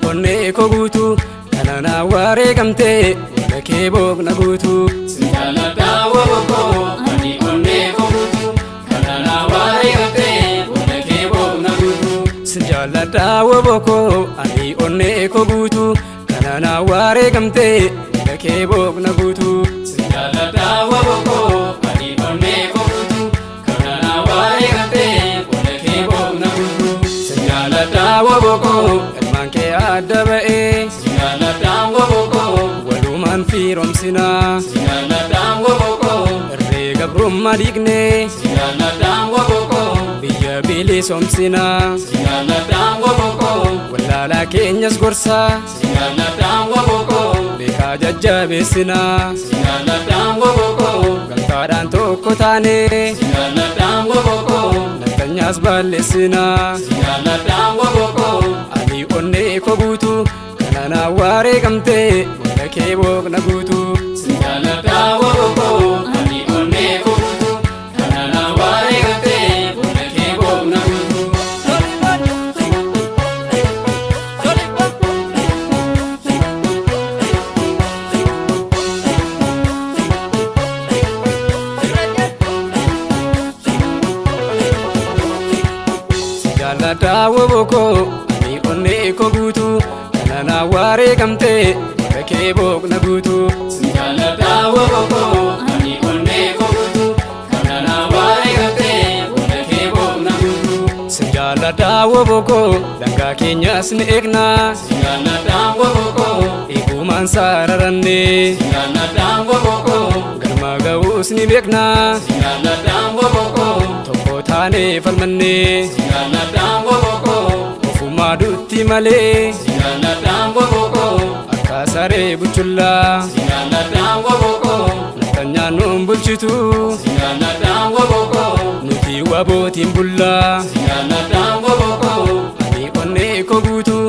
onnee koo guutuu kana na wareegamtee wala kee boqna guutuu. Si jaaladhaa wabokoo ani onnee koo guutuu kana na wareegamtee wala kee boqna guutuu. Si jaaladhaa wabokoo ani onnee koo guutuu kana na wareegamtee wala kee boqna guutuu. Si jaaladhaa wabokoo ani onnee koo guutuu kana na wareegamtee wala kee boqna guutuu. Si jaaladhaa wabokoo ilmaan kee adda ba'ee. Si jaaladhaa wabokoo walumaan firoomsinaa. Si jaaladhaa wabokoo irree gabrummaa dhiignee. Si jaaladhaa wabokoo biyya bilisoomsinaa. Si jaaladhaa wabokoo wallaalaa keenyas gorsaa. Si jaaladhaa wabokoo beekaa jajjabeessinaa. Si jaaladhaa wabokoo gamtaadhaan tokko taanee. Si jaaladhaa wabokoo naftanyaas balleessinaa. Si jaaladhaa wabokoo ani onnee koo guutuu kana na wareegamtee wala kee boqna guutuu. Si jaaladhaa wabokoo ani onnee koo guutuu kana na wareegamtee wala kee boqna guutuu. Si jaaladhaa wabokoo ani onnee koo guutuu kana na wareegamtee wala kee boqna guutuu. Si jaaladhaa wabokoo ani onnee koo guutuu kana na wareegamtee wala kee boqna guutuu. Si jaaladhaa wabokoo dangaa keenyas ni eegnaa. Si jaaladhaa wabokoo eegumaan sararannee. Si jaaladhaa wabokoo galma ga'uus ni beeknaa. Si jaaladhaa wabokoo tokko taanee falmannee. Si jaaladhaa wabokoo ofummaa dutti malee. Si jaaladhaa wabokoo akka saree buchullaa. Si jaaladhaa wabokoo naftanyaan nuun bulchituu. Si jaaladhaa wabokoo nuti wabootiin bullaa. Si jaaladhaa wabokoo ani onnee koo guutuu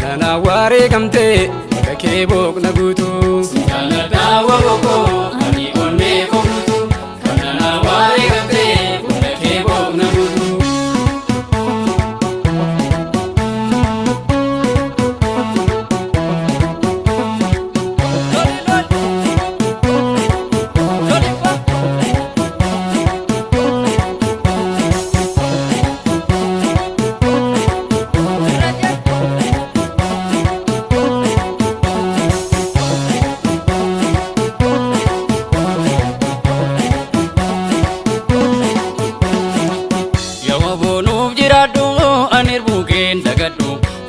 kana na wareegamtee wala kee boqna guutuu. Si jaaladhaa wabokoo ani onnee koo guutuu kana na wareegamtee wala kee boqna guutuu.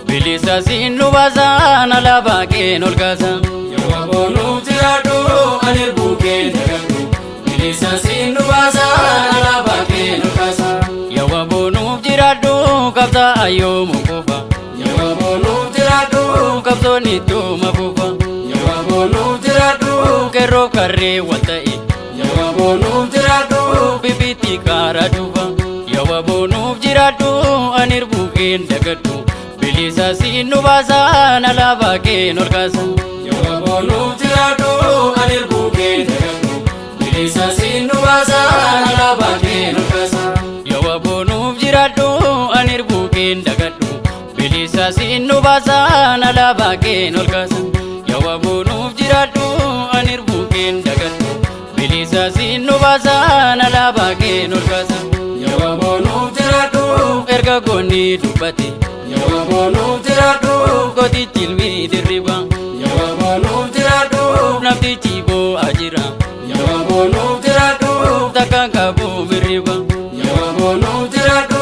Bilisa sinu bazan alaba keen ol kaasa. Yoo aboonuuf jiraadhu ani buukeen dagadhu. Bilisa sinu bazan alaba keen ol kaasa. Yoo aboonuuf jiraadhu qabsa ayyoo mukufa. Yoo aboonuuf jiraadhu qabsoon ittuma fufa. Yoo aboonuuf jiraadhu kerroo karree wal ta'e. Yoo aboonuuf jiraadhu bibitti kaara dhufa. Yoo aboonuuf jiraadhu ani buukeen dagadhu. Bilisa sinu bazan alaba keen ol kaasa. Yoo aboonuuf jiraadhu ani buukeen dagadhu. Bilisa sinu bazan alaba keen ol kaasa. Yoo aboonuuf jiraadhu ani buukeen dagadhu. Bilisa sinu bazan alaba keen ol kaasa. Yoo aboonuuf jiraadhu ani buukeen dagadhu. Bilisa sinu bazan alaba keen ol kaasa. Yoo aboonuuf jiraadhu erga goonni dubbate. Yoo aboonuuf jiraadhu gootichi ilmi dirriba. Yoo aboonuuf jiraadhu naftichi boo'a jira. Yoo aboonuuf jiraadhu takkaan qabu birriba. Yoo aboonuuf jiraadhu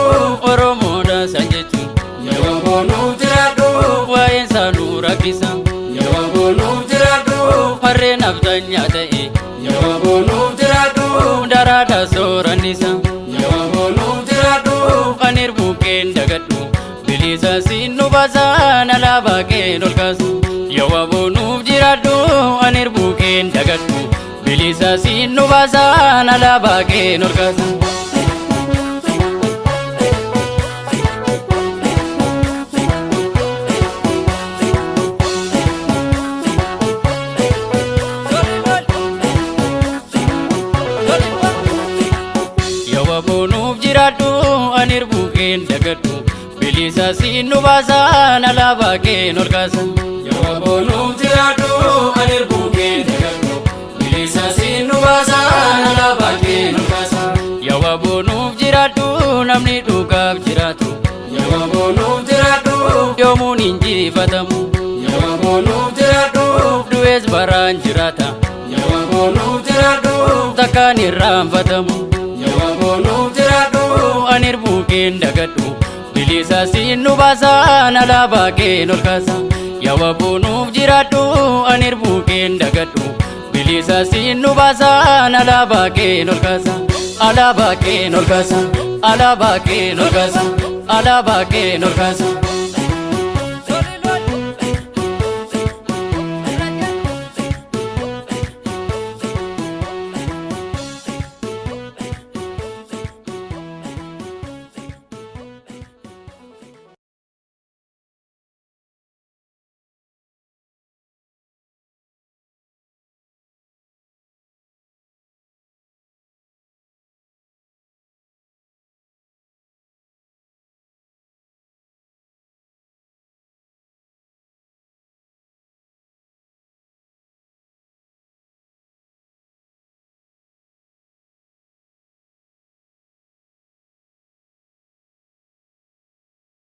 Oromoodha san jechuun. Yoo aboonuuf jiraadhu waa'een saanuu rakkisa. Yoo aboonuuf jiraadhu harreen naftanyaa ta'e. Yoo aboonuuf jiraadhu daraadha soorannisa. Yoo aboonuuf jiraadhu ani buukeen dagadhu. Bilisa sinu bazan alaba keen ol kaasa. Yoo aboonuuf jiraadhu ani buukeen dagadhu. Bilisa sinu bazan alaba keen ol kaasa. Yoo aboonuuf jiraadhu ani buukeen dagadhu. Bilisa sinu bazan alaba baaqeen ol kaasa. Yoo aboonuuf jiraadhu ani erbuu kee dagadhu bilisa siin nu baasa alaabaa kee ol kaasa. Yoo aboonuuf jiraadhu namni dhugaaf jiraatu. Yoo aboonuuf jiraadhu Yoomuun injifatamu. yoo aboonuuf jiraadhu Du'ees baraan jiraata. yoo aboonuuf jiraadhu Takkaan irraanfatamu. yoo aboonuuf jiraadhu Ani erbuu keen dagadhu bilisa siin nu baasa alaabaa keen ol kaasa. Yoo aboonuuf jiraadhu ani erbuu keen dagadhu bilisa siin nu baasa alaabaa keen ol kaasa. Alaabaa keen ol kaasa. Alaabaa keen ol kaasa. Alaabaa keen ol kaasa.